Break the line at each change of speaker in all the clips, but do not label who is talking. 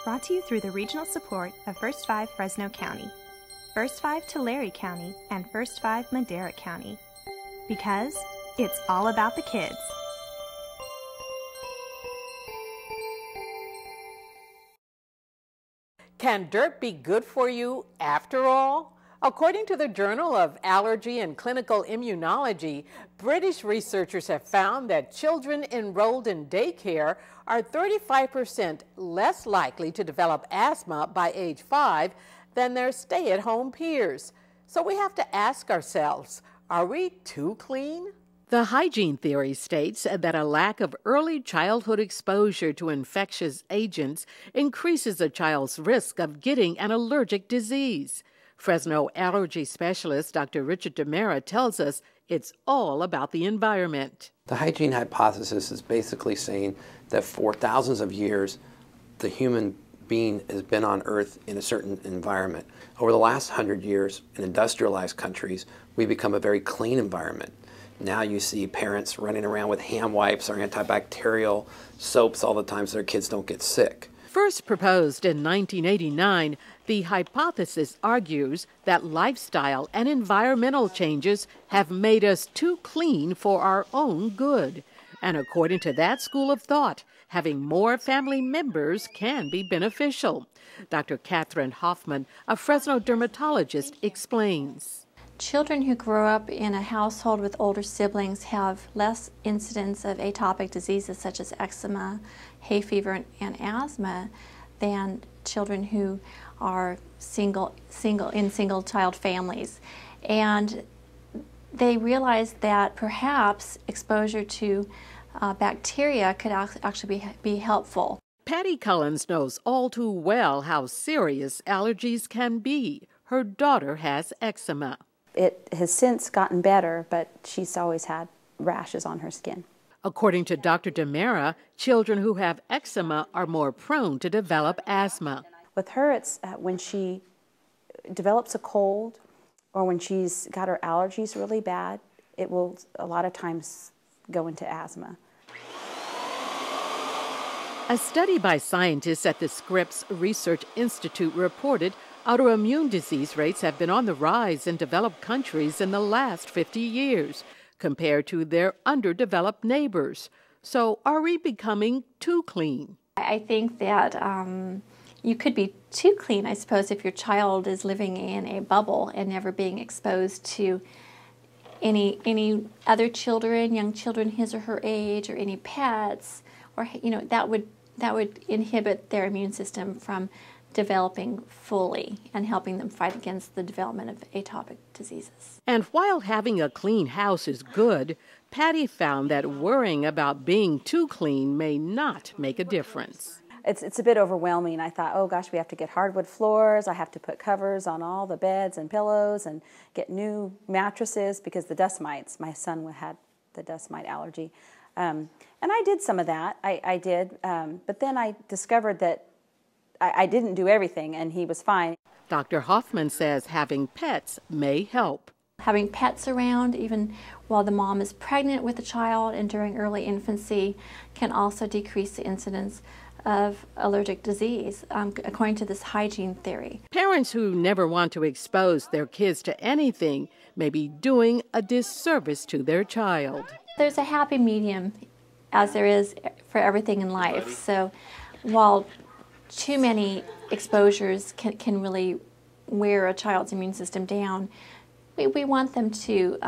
Brought to you through the regional support of First 5 Fresno County, First 5 Tulare County, and First 5 Madera County. Because it's all about the kids.
Can dirt be good for you after all? According to the Journal of Allergy and Clinical Immunology, British researchers have found that children enrolled in daycare are 35% less likely to develop asthma by age 5 than their stay-at-home peers. So we have to ask ourselves, are we too clean? The hygiene theory states that a lack of early childhood exposure to infectious agents increases a child's risk of getting an allergic disease. Fresno Allergy Specialist Dr. Richard Demera tells us it's all about the environment.
The hygiene hypothesis is basically saying that for thousands of years, the human being has been on Earth in a certain environment. Over the last 100 years, in industrialized countries, we become a very clean environment. Now you see parents running around with hand wipes or antibacterial soaps all the time so their kids don't get sick.
First proposed in 1989, the hypothesis argues that lifestyle and environmental changes have made us too clean for our own good. And according to that school of thought, having more family members can be beneficial. Dr. Hoffman, a Fresno dermatologist, explains.
Children who grow up in a household with older siblings have less incidence of atopic diseases such as eczema, hay fever, and asthma than children who are single child families. And they realized that perhaps exposure to bacteria could actually be helpful.
Patty Collins knows all too well how serious allergies can be. Her daughter has eczema.
It has since gotten better, but she's always had rashes on her skin.
According to Dr. Demera, children who have eczema are more prone to develop asthma.
With her, it's when she develops a cold or when she's got her allergies really bad, it will a lot of times go into asthma.
A study by scientists at the Scripps Research Institute reported autoimmune disease rates have been on the rise in developed countries in the last 50 years compared to their underdeveloped neighbors. So are we becoming too clean?
I think that you could be too clean, I suppose, if your child is living in a bubble and never being exposed to any other children, young children his or her age, or any pets, or that would inhibit their immune system from developing fully and helping them fight against the development of atopic diseases.
And while having a clean house is good, Patty found that worrying about being too clean may not make a difference.
It's a bit overwhelming. I thought, oh gosh, we have to get hardwood floors, I have to put covers on all the beds and pillows and get new mattresses because the dust mites, my son had the dust mite allergy. And I did some of that, I did, but then I discovered that I didn't do everything, and he was fine.
Dr. Hoffman says having pets may help.
Having pets around, even while the mom is pregnant with the child and during early infancy, can also decrease the incidence of allergic disease, according to this hygiene theory.
Parents who never want to expose their kids to anything may be doing a disservice to their child.
There's a happy medium, as there is for everything in life. So while too many exposures can really wear a child's immune system down, we want them to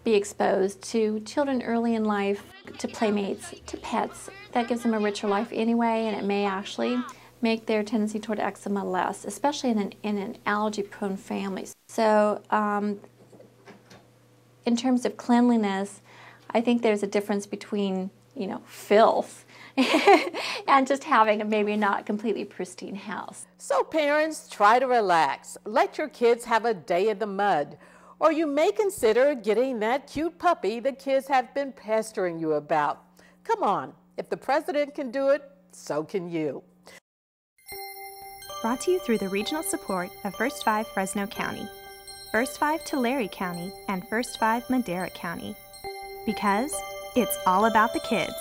be exposed to children early in life, to playmates, to pets. That gives them a richer life anyway, and it may actually make their tendency toward eczema less, especially in an allergy-prone family. So in terms of cleanliness, I think there's a difference between, filth and just having a maybe not completely pristine house.
So parents, try to relax. Let your kids have a day in the mud. Or you may consider getting that cute puppy the kids have been pestering you about. Come on, if the president can do it, so can you.
Brought to you through the regional support of First 5 Fresno County, First 5 Tulare County, and First 5 Madera County. Because it's all about the kids.